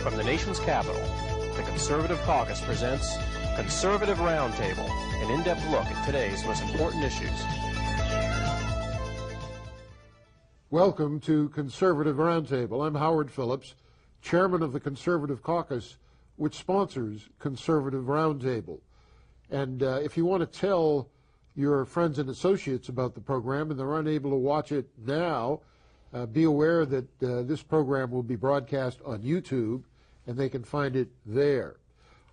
From the nation's capital, the Conservative Caucus presents Conservative Roundtable, an in-depth look at today's most important issues. Welcome to Conservative Roundtable. I'm Howard Phillips, chairman of the Conservative Caucus, which sponsors Conservative Roundtable. And if you want to tell your friends and associates about the program and they're unable to watch it now, be aware that this program will be broadcast on YouTube, and they can find it there.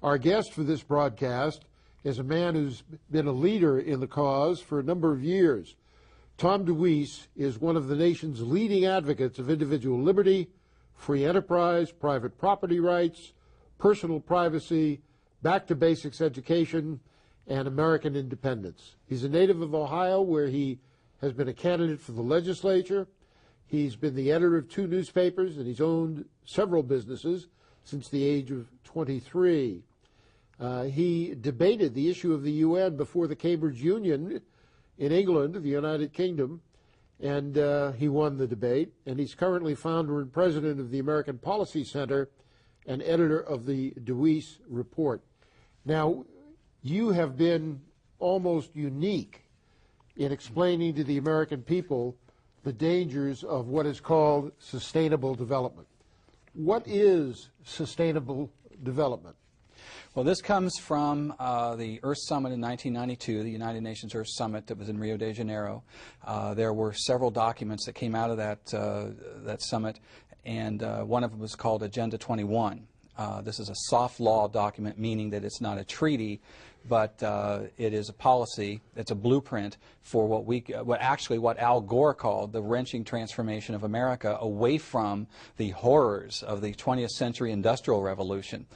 Our guest for this broadcast is a man who's been a leader in the cause for a number of years. Tom DeWeese is one of the nation's leading advocates of individual liberty, free enterprise, private property rights, personal privacy, back-to-basics education, and American independence. He's a native of Ohio, where he has been a candidate for the legislature. He's been the editor of 2 newspapers, and he's owned several businesses since the age of 23. He debated the issue of the UN before the Cambridge Union in England, the United Kingdom, and he won the debate. And he's currently founder and president of the American Policy Center and editor of the DeWeese Report. Now, you have been almost unique in explaining to the American people the dangers of what is called sustainable development. What is sustainable development? Well, this comes from the Earth Summit in 1992, the United Nations Earth Summit that was in Rio de Janeiro. There were several documents that came out of that summit, and one of them was called Agenda 21. This is a soft law document, meaning that it's not a treaty, but it is a policy. It's a blueprint for what Al Gore called the wrenching transformation of America away from the horrors of the 20th century industrial revolution.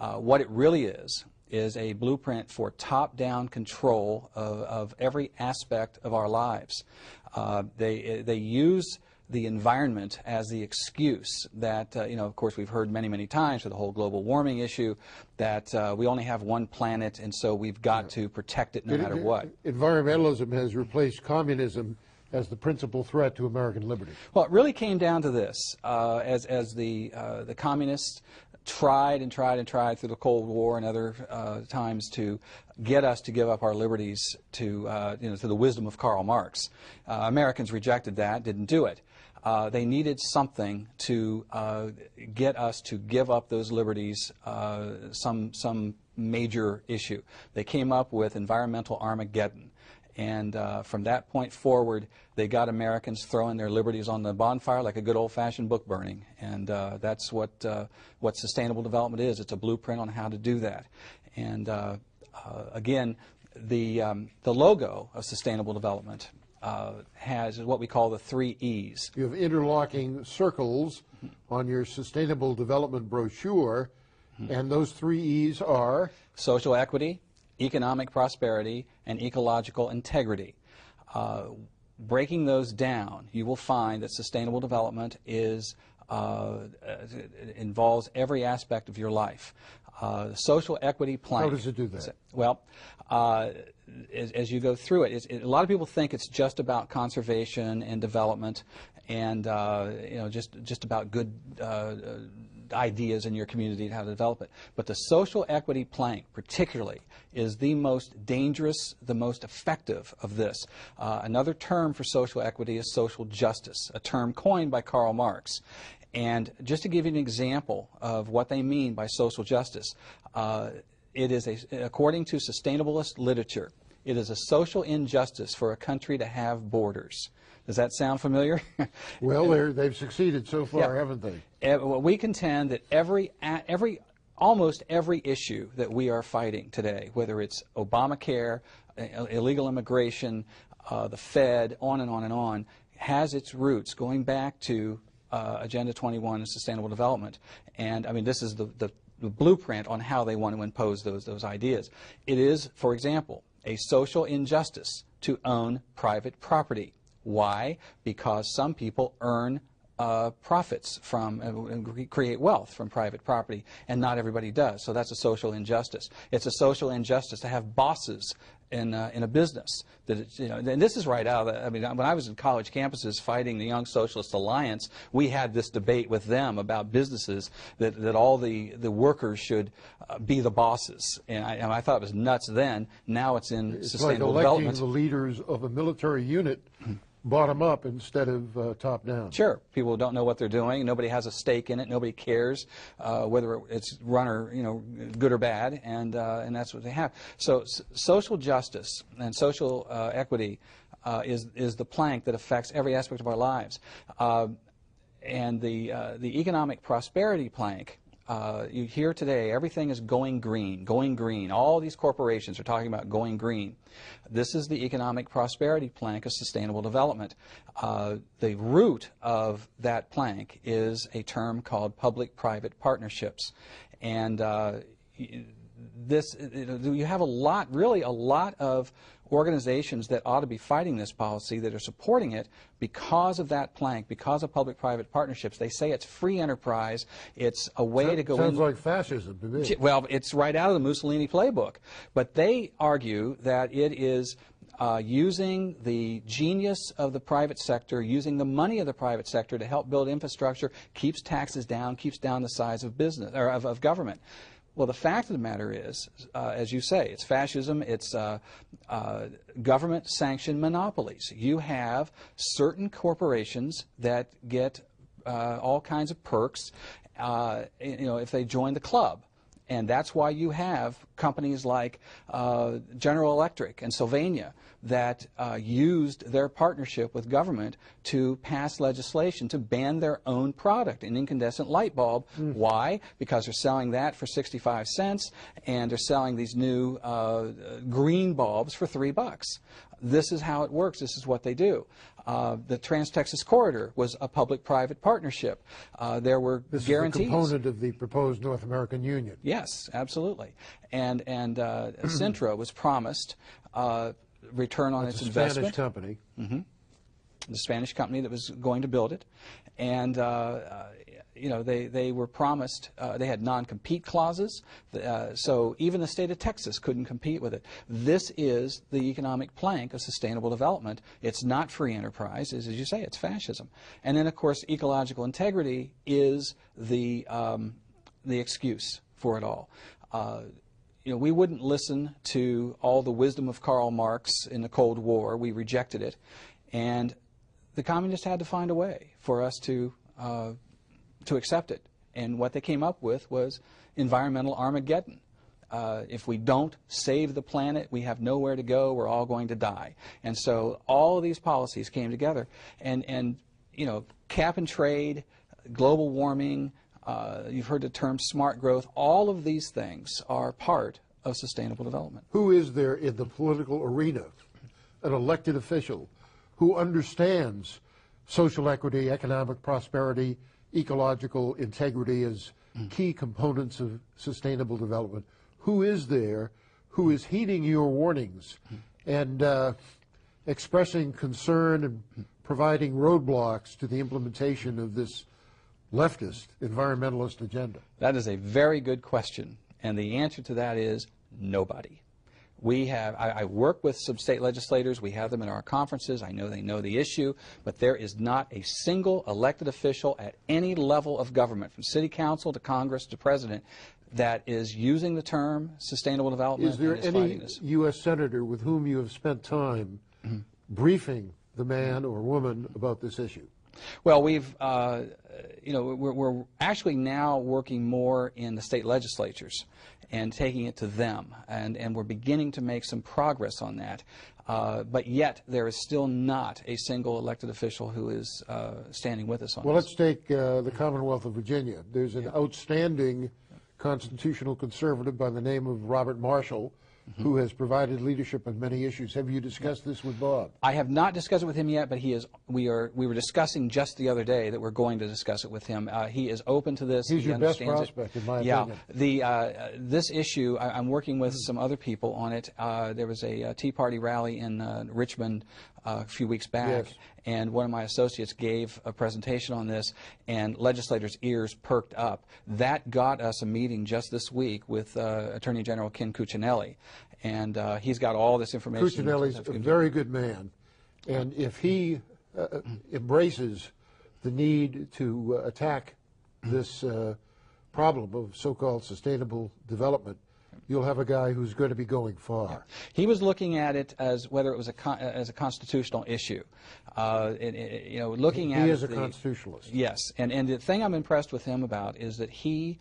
What it really is a blueprint for top-down control of every aspect of our lives. They use the environment as the excuse that, of course, we've heard many, many times for the whole global warming issue, that we only have one planet, and so we've got to protect it no matter what. Environmentalism has replaced communism as the principal threat to American liberty. Well, it really came down to this. As the communists tried and tried and tried through the Cold War and other times to get us to give up our liberties to the wisdom of Karl Marx. Americans rejected that, didn't do it. They needed something to get us to give up those liberties, some major issue. They came up with environmental Armageddon. And from that point forward, they got Americans throwing their liberties on the bonfire like a good old-fashioned book burning. And that's what sustainable development is. It's a blueprint on how to do that. And again, the logo of sustainable development has what we call the 3 E's. You have interlocking circles on your sustainable development brochure, and those 3 E's are? Social equity, economic prosperity, and ecological integrity. Breaking those down, you will find that sustainable development involves every aspect of your life. Social equity plank. How does it do that? Well, as you go through it, a lot of people think it's just about conservation and development, and just about good ideas in your community and how to develop it. But the social equity plank, particularly, is the most dangerous, the most effective of this. Another term for social equity is social justice, a term coined by Karl Marx. And just to give you an example of what they mean by social justice, it is, according to sustainabilist literature, it is a social injustice for a country to have borders. Does that sound familiar? Well, they've succeeded so far, haven't they? We contend that almost every issue that we are fighting today, whether it's Obamacare, illegal immigration, the Fed, on and on and on, has its roots going back to Agenda 21 and Sustainable Development. And I mean, this is the blueprint on how they want to impose those ideas. It is, for example, a social injustice to own private property. Why? Because some people earn profits from and create wealth from private property, and not everybody does. So that's a social injustice. It's a social injustice to have bosses in a business. That it's, and this is right out of the, I mean, when I was in college campuses fighting the Young Socialist Alliance, we had this debate with them about businesses that all the workers should be the bosses. And I thought it was nuts then. Now it's in sustainable development. It's like electing the leaders of a military unit bottom up instead of top down. Sure. People don't know what they're doing. Nobody has a stake in it. Nobody cares whether it's run or, good or bad, and that's what they have. So social justice and social equity is the plank that affects every aspect of our lives. And the economic prosperity plank, you hear today, everything is going green, going green. All these corporations are talking about going green. This is the economic prosperity plank of sustainable development. The root of that plank is a term called public-private partnerships. And you have really a lot of organizations that ought to be fighting this policy that are supporting it because of that plank, because of public-private partnerships. They say it's free enterprise. It's a way to go in. Sounds like fascism to me. Well, it's right out of the Mussolini playbook. But they argue that it is using the genius of the private sector, using the money of the private sector to help build infrastructure, keeps taxes down, keeps down the size of business or of government. Well, the fact of the matter is, as you say, it's fascism, it's government-sanctioned monopolies. You have certain corporations that get all kinds of perks, if they join the club. And that's why you have companies like General Electric and Sylvania that used their partnership with government to pass legislation to ban their own product, an incandescent light bulb. Why? Because they're selling that for 65 cents, and they're selling these new green bulbs for $3. This is how it works. This is what they do. The Trans-Texas Corridor was a public-private partnership. There were guarantees. This is a component of the proposed North American Union. Yes, absolutely. And Sintra was promised return on its investment. Spanish company. The Spanish company that was going to build it. And they were promised, they had non-compete clauses, so even the state of Texas couldn't compete with it. This is the economic plank of sustainable development. It's not free enterprise, as you say, it's fascism. And then, of course, ecological integrity is the excuse for it all. We wouldn't listen to all the wisdom of Karl Marx in the Cold War. We rejected it. And the communists had to find a way for us to accept it. And what they came up with was environmental Armageddon. If we don't save the planet, we have nowhere to go. We're all going to die. And so all of these policies came together. And cap and trade, global warming, you've heard the term smart growth. All of these things are part of sustainable development. Who is there in the political arena, an elected official, who understands social equity, economic prosperity, ecological integrity as key components of sustainable development? Who is there who is heeding your warnings and expressing concern and providing roadblocks to the implementation of this leftist, environmentalist agenda? That is a very good question, and the answer to that is nobody. I work with some state legislators. We have them in our conferences. I know they know the issue, but there is not a single elected official at any level of government, from city council to Congress to president, that is using the term sustainable development. Is there any U.S. senator with whom you have spent time briefing the man or woman about this issue? Well, we're actually now working more in the state legislatures and taking it to them, and we're beginning to make some progress on that. But yet, there is still not a single elected official who is standing with us on this. Well, let's take the Commonwealth of Virginia. There's an outstanding constitutional conservative by the name of Robert Marshall, who has provided leadership on many issues. Have you discussed this with Bob? I have not discussed it with him yet, but we were discussing just the other day that we're going to discuss it with him. He is open to this. He's your best prospect, in my opinion. This issue, I'm working with some other people on it. There was a Tea Party rally in Richmond a few weeks back, Yes. and one of my associates gave a presentation on this, and legislators' ears perked up. That got us a meeting just this week with Attorney General Ken Cuccinelli, and he's got all this information. Cuccinelli's a very good man, and if he embraces the need to attack this problem of so-called sustainable development, you'll have a guy who's going to be going far. Yeah. He was looking at it as whether it was as a constitutional issue. You know, looking at he is a constitutionalist. Yes, and the thing I'm impressed with him about is that he,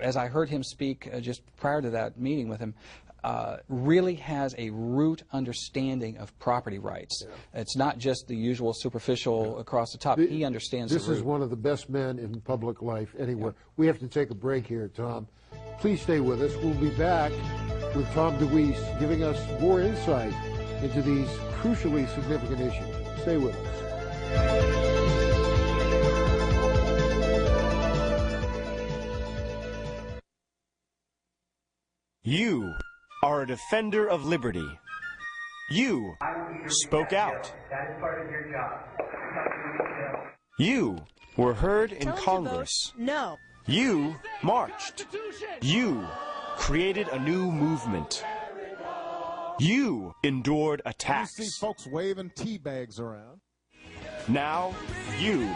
as I heard him speak just prior to that meeting with him, really has a root understanding of property rights. Yeah. It's not just the usual superficial across the top. He understands this the root. is one of the best men in public life anywhere. Yeah. We have to take a break here, Tom. Please stay with us. We'll be back with Tom DeWeese giving us more insight into these crucially significant issues. Stay with us. You are a defender of liberty. You spoke out. That is part of your job. You were heard in Congress. No. You marched. You created a new movement. You endured attacks. You see folks waving tea bags around. Now you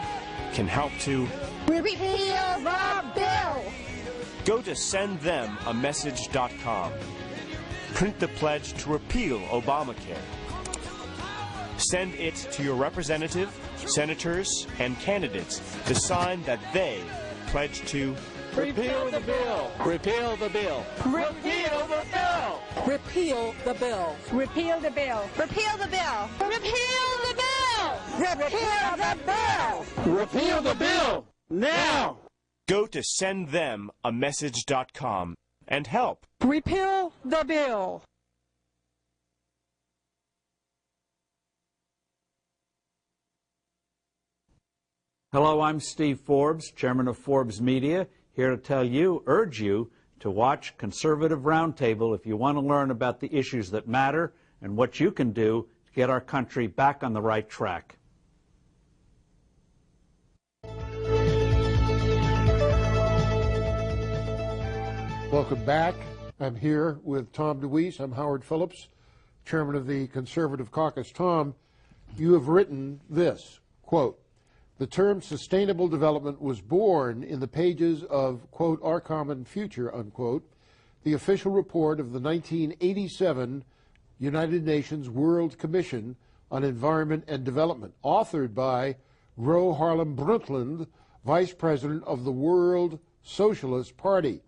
can help to Repeal the bill. go to sendthematmessage.com. Print the pledge to repeal Obamacare. Send it to your representative, senators, and candidates to sign that they pledge to Repeal the bill! Repeal the bill! Repeal the bill. Repeal the bill. Repeal the bill. Repeal the bill. Repeal the bill. Repeal the bill. Repeal the bill! Now! go to sendthematmessage.com and help. Repeal the bill. Hello, I'm Steve Forbes, chairman of Forbes Media, here to urge you to watch Conservative Roundtable if you want to learn about the issues that matter and what you can do to get our country back on the right track. Welcome back. I'm here with Tom DeWeese. I'm Howard Phillips, chairman of the Conservative Caucus. Tom, you have written this, quote, "The term sustainable development was born in the pages of, quote, Our Common Future, unquote, the official report of the 1987 United Nations World Commission on Environment and Development, authored by Gro Harlem Brundtland, vice president of the World Socialist Party.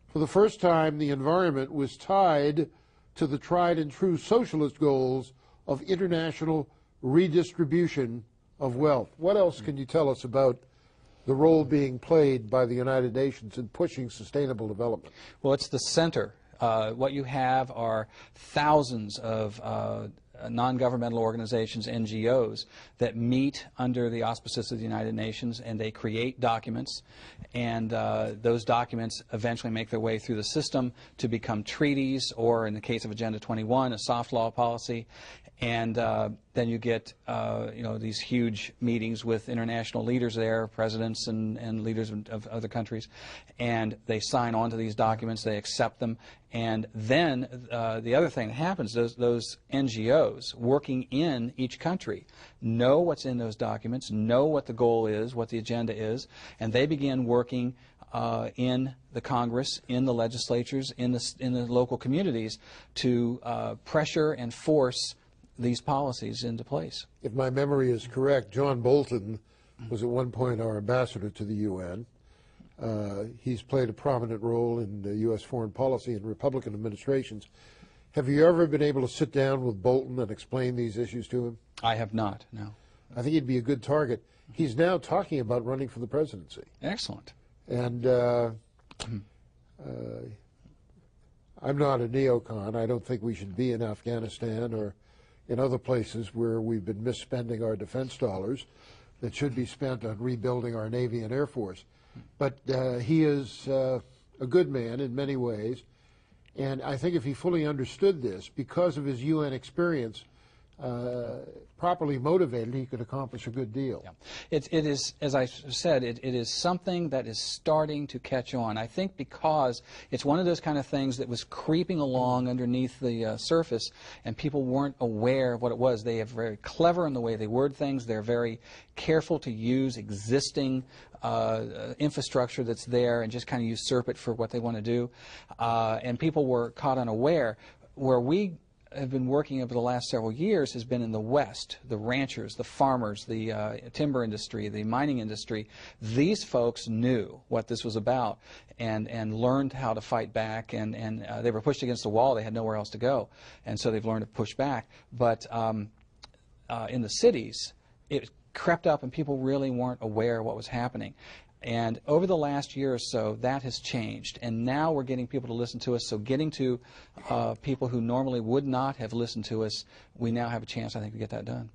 For the first time, the environment was tied to the tried and true socialist goals of international redistribution of wealth." What else can you tell us about the role being played by the United Nations in pushing sustainable development? Well, it's the center. What you have are thousands of non-governmental organizations, NGOs, that meet under the auspices of the United Nations, and they create documents, and those documents eventually make their way through the system to become treaties, or in the case of Agenda 21, a soft law policy. And then you get you know, these huge meetings with international leaders there, presidents and leaders of other countries, and they sign on to these documents, they accept them, and then the other thing that happens, those NGOs working in each country know what's in those documents, know what the goal is, what the agenda is, and they begin working in the Congress, in the legislatures, in the local communities to pressure and force these policies into place. If my memory is correct, John Bolton was at one point our ambassador to the UN. He's played a prominent role in U.S. foreign policy and Republican administrations. Have you ever been able to sit down with Bolton and explain these issues to him? I have not, no. I think he'd be a good target. He's now talking about running for the presidency. Excellent. And I'm not a neocon. I don't think we should be in Afghanistan or in other places where we've been misspending our defense dollars that should be spent on rebuilding our Navy and Air Force. But he is a good man in many ways, and I think if he fully understood this, because of his UN experience, properly motivated, he could accomplish a good deal. Yeah. It is, as I said, it is something that is starting to catch on. I think because it's one of those kind of things that was creeping along underneath the surface, and people weren't aware of what it was. They are very clever in the way they word things. They're very careful to use existing infrastructure that's there and just kind of usurp it for what they want to do. And people were caught unaware. Where we have been working over the last several years has been in the West, the ranchers, the farmers, the timber industry, the mining industry. These folks knew what this was about and learned how to fight back, and they were pushed against the wall. They had nowhere else to go, and so they've learned to push back. But in the cities, it crept up and people really weren't aware of what was happening. And over the last year or so, that has changed. And now we're getting people to listen to us. So getting to people who normally would not have listened to us, we now have a chance, I think, to get that done.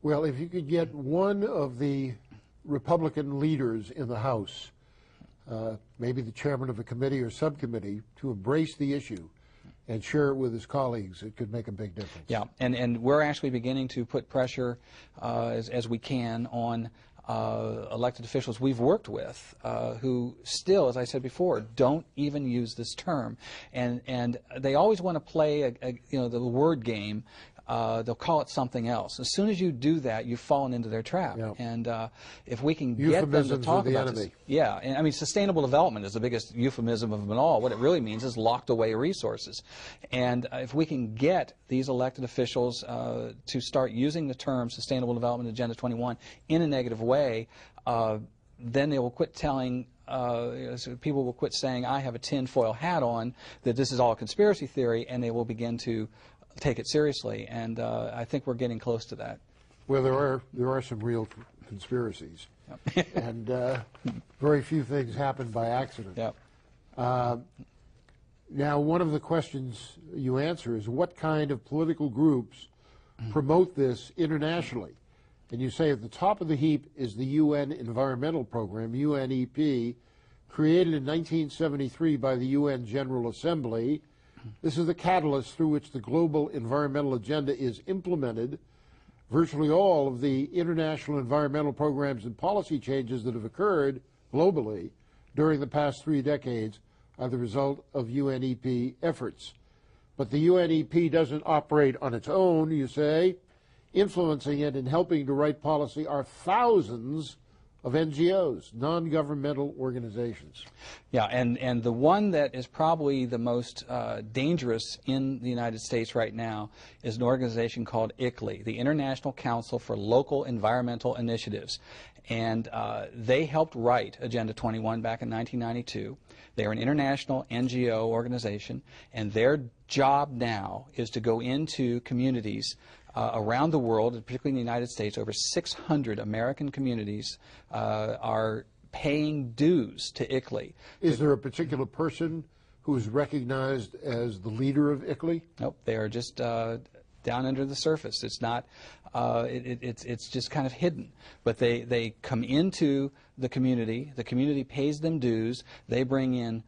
Well, if you could get one of the Republican leaders in the House, maybe the chairman of a committee or subcommittee, to embrace the issue and share it with his colleagues, it could make a big difference. Yeah, and we're actually beginning to put pressure as we can on elected officials we've worked with who still, as I said before, don't even use this term, and they always want to play the word game. They'll call it something else. As soon as you do that, you've fallen into their trap. Yeah. And if we can get them to talk about this, yeah, and I mean, sustainable development is the biggest euphemism of them all. What it really means is locked away resources. And if we can get these elected officials to start using the term Sustainable Development Agenda 21 in a negative way, then they will quit telling. So people will quit saying, I have a tinfoil hat on, that this is all a conspiracy theory, and they will begin to take it seriously, and I think we're getting close to that. Well, there are some real conspiracies, yep. And very few things happen by accident. Yep. Now, one of the questions you answer is what kind of political groups promote this internationally? And you say at the top of the heap is the UN Environmental Program, UNEP, created in 1973 by the UN General Assembly. This is the catalyst through which the global environmental agenda is implemented. Virtually all of the international environmental programs and policy changes that have occurred globally during the past 3 decades are the result of UNEP efforts. But the UNEP doesn't operate on its own, you say. Influencing it and helping to write policy are thousands of NGOs, non-governmental organizations. Yeah, and the one that is probably the most dangerous in the United States right now is an organization called ICLEI, the International Council for Local Environmental Initiatives. And they helped write Agenda 21 back in 1992. They're an international NGO organization, and their job now is to go into communities around the world, particularly in the United States. Over 600 American communities are paying dues to ICLEI. Is there a particular person who is recognized as the leader of ICLEI? Nope, they are just down under the surface. It's not. It's just kind of hidden. But they come into the community. The community pays them dues. They bring in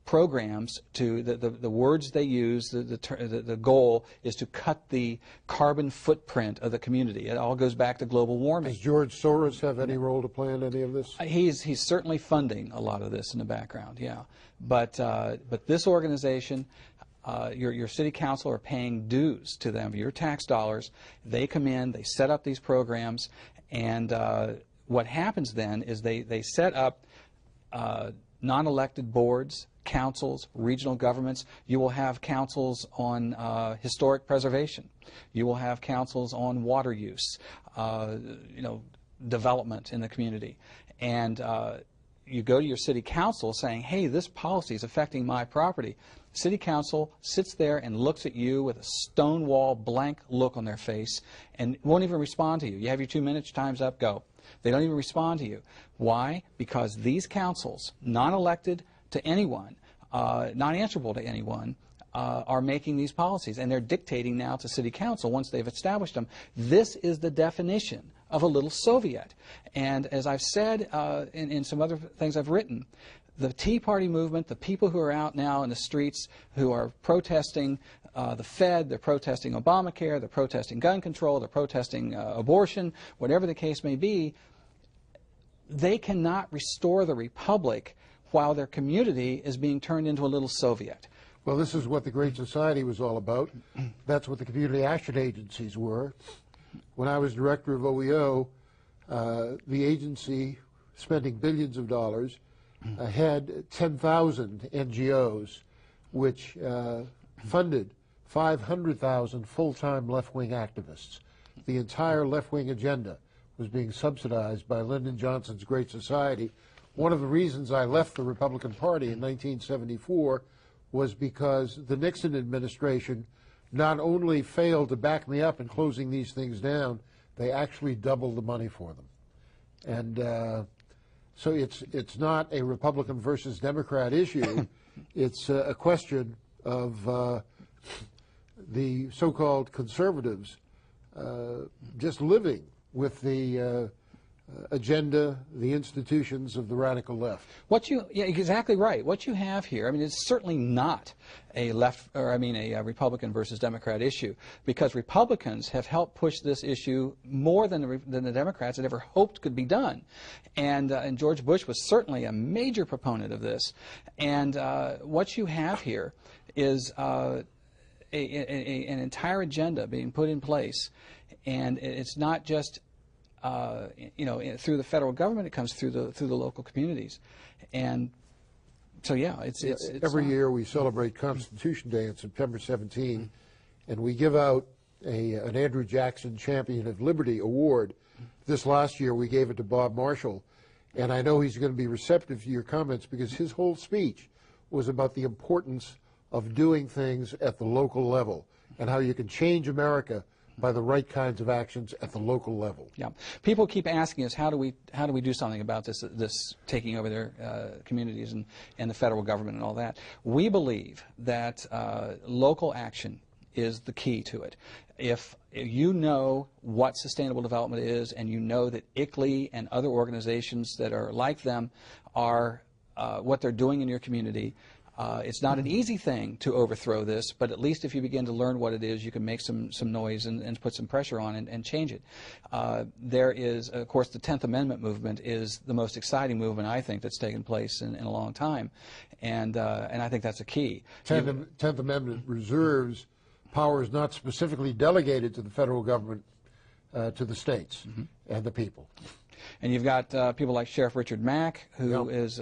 programs to the words they use. The goal is to cut the carbon footprint of the community. It all goes back to global warming. Does George Soros have any role to play in any of this? He's certainly funding a lot of this in the background. Yeah, but this organization. Your city council are paying dues to them, your tax dollars. They come in, they set up these programs, and what happens then is they set up non-elected boards, councils, regional governments. You will have councils on historic preservation. You will have councils on water use, development in the community. And you go to your city council saying, hey, this policy is affecting my property. City council sits there and looks at you with a stonewall blank look on their face and won't even respond to you. You have your 2 minutes, time's up, go. They don't even respond to you. Why? Because these councils, non-elected to anyone, not answerable to anyone, are making these policies, and they're dictating now to city council once they've established them. This is the definition of a little Soviet. And as I've said in some other things I've written, the Tea Party movement, the people who are out now in the streets who are protesting the Fed, they're protesting Obamacare, they're protesting gun control, they're protesting abortion, whatever the case may be, they cannot restore the republic while their community is being turned into a little Soviet. Well, this is what the Great Society was all about. That's what the community action agencies were. When I was director of OEO, the agency, spending billions of dollars, had 10,000 NGOs which funded 500,000 full-time left-wing activists. The entire left-wing agenda was being subsidized by Lyndon Johnson's Great Society. One of the reasons I left the Republican Party in 1974 was because the Nixon administration not only failed to back me up in closing these things down, they actually doubled the money for them. And so it's not a Republican versus Democrat issue. It's a question of the so-called conservatives just living with the agenda, the institutions of the radical left. Yeah, exactly right. What you have here, I mean, it's certainly not a a Republican versus Democrat issue, because Republicans have helped push this issue more than the Democrats had ever hoped could be done. And George Bush was certainly a major proponent of this. And what you have here is an entire agenda being put in place, and it's not just through the federal government, it comes through the local communities. And so, yeah, it's every year we celebrate Constitution Day on September 17, and we give out an Andrew Jackson Champion of Liberty award. This last year we gave it to Bob Marshall, and I know he's going to be receptive to your comments, because his whole speech was about the importance of doing things at the local level and how you can change America by the right kinds of actions at the local level. Yeah, people keep asking us, how do we do something about this taking over their communities and the federal government and all that. We believe that local action is the key to it. If you know what sustainable development is, and you know that ICLEI and other organizations that are like them are what they're doing in your community, it's not an easy thing to overthrow this, but at least if you begin to learn what it is, you can make some noise and put some pressure on it and change it. There is, of course, the 10th Amendment movement is the most exciting movement, I think, that's taken place in a long time, and I think that's a key. 10th Amendment reserves powers not specifically delegated to the federal government to the states and the people. And you've got people like Sheriff Richard Mack, who is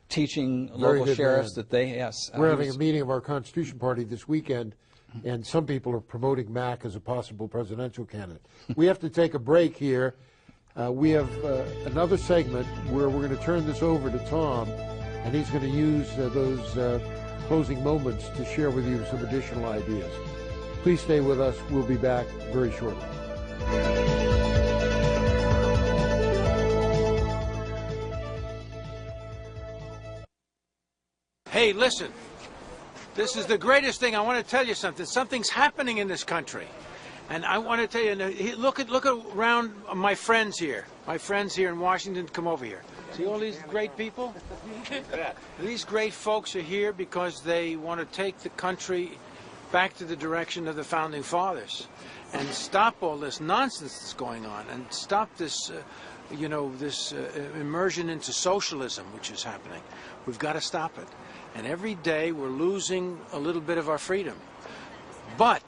teaching local sheriffs that they, yes. We're having a meeting of our Constitution Party this weekend, and some people are promoting Mack as a possible presidential candidate. We have to take a break here. We have another segment where we're going to turn this over to Tom, and he's going to use those closing moments to share with you some additional ideas. Please stay with us. We'll be back very shortly. Hey, listen, this is the greatest thing. I want to tell you something. Something's happening in this country. And I want to tell you, look around my friends here. My friends here in Washington, come over here. See all these great people? These great folks are here because they want to take the country back to the direction of the Founding Fathers and stop all this nonsense that's going on, and stop this, this immersion into socialism, which is happening. We've got to stop it. And every day we're losing a little bit of our freedom. But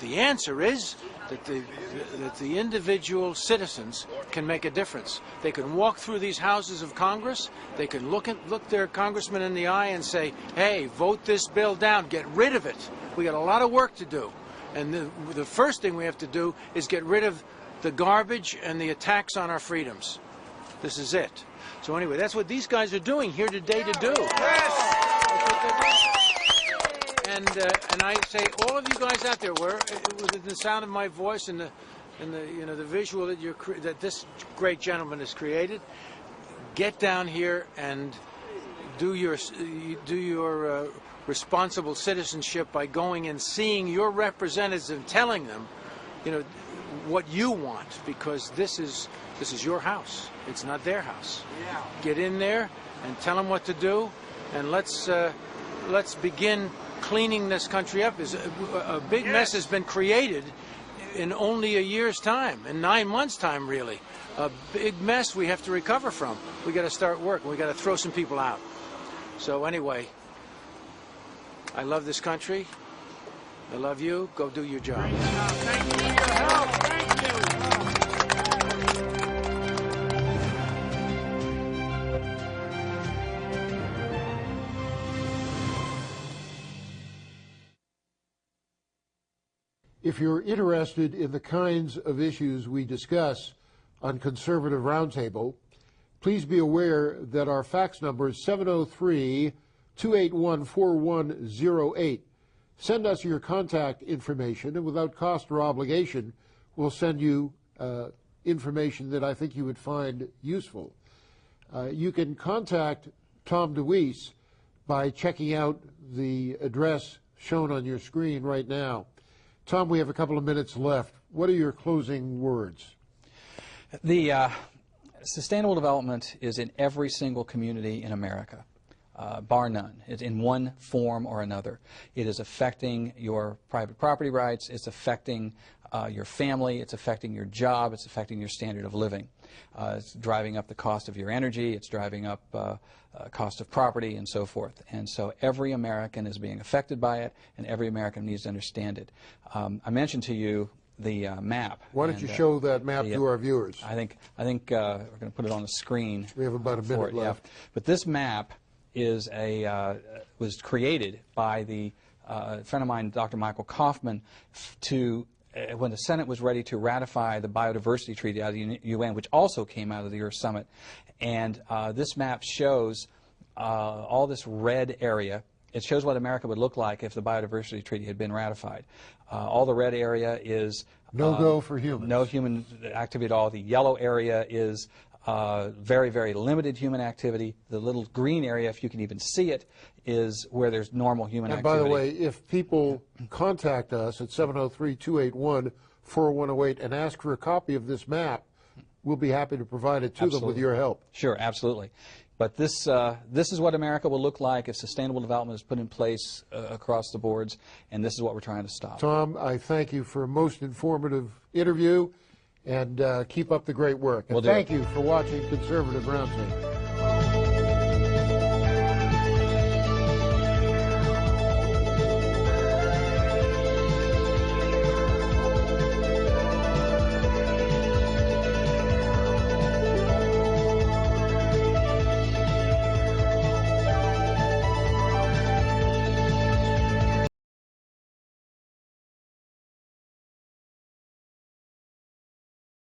the answer is that the individual citizens can make a difference. They can walk through these houses of Congress. They can look their congressman in the eye and say, hey, vote this bill down. Get rid of it. We got a lot of work to do. And the first thing we have to do is get rid of the garbage and the attacks on our freedoms. This is it. So anyway, that's what these guys are doing here today to do. Yes! And I say, all of you guys out there, within the sound of my voice and the visual that this great gentleman has created, get down here and do your responsible citizenship by going and seeing your representatives and telling them, what you want, because this is your house. It's not their house. Yeah. Get in there and tell them what to do, and let's begin cleaning this country up. A big mess has been created in only a year's time, in 9 months' time, really. A big mess we have to recover from. We got to start work. We got to throw some people out. So anyway, I love this country. I love you. Go do your job. Thank you for your help. Thank you. If you're interested in the kinds of issues we discuss on Conservative Roundtable, please be aware that our fax number is 703-281-4108. Send us your contact information, and without cost or obligation, we'll send you information that I think you would find useful. You can contact Tom DeWeese by checking out the address shown on your screen right now. Tom, we have a couple of minutes left. What are your closing words? The sustainable development is in every single community in America. Bar none. It's in one form or another. It is affecting your private property rights. It's affecting your family. It's affecting your job. It's affecting your standard of living. It's driving up the cost of your energy. It's driving up cost of property and so forth. And so every American is being affected by it, and every American needs to understand it. I mentioned to you the map. Why don't you show that map to our viewers? I think we're going to put it on the screen. We have about a minute left. Yeah. But this map is was created by a friend of mine, Dr. Michael Kaufman, when the Senate was ready to ratify the Biodiversity Treaty out of the UN, which also came out of the Earth Summit. And this map shows all this red area. It shows what America would look like if the Biodiversity Treaty had been ratified. All the red area is no-go for humans. No human activity at all. The yellow area is very, very limited human activity. The little green area, if you can even see it, is where there's normal human activity. And by the way, if people contact us at 703-281-4108 and ask for a copy of this map, we'll be happy to provide it to them with your help. Sure, absolutely. But this is what America will look like if sustainable development is put in place across the boards, and this is what we're trying to stop. Tom, I thank you for a most informative interview, and keep up the great work. And thank you for watching Conservative Roundtable.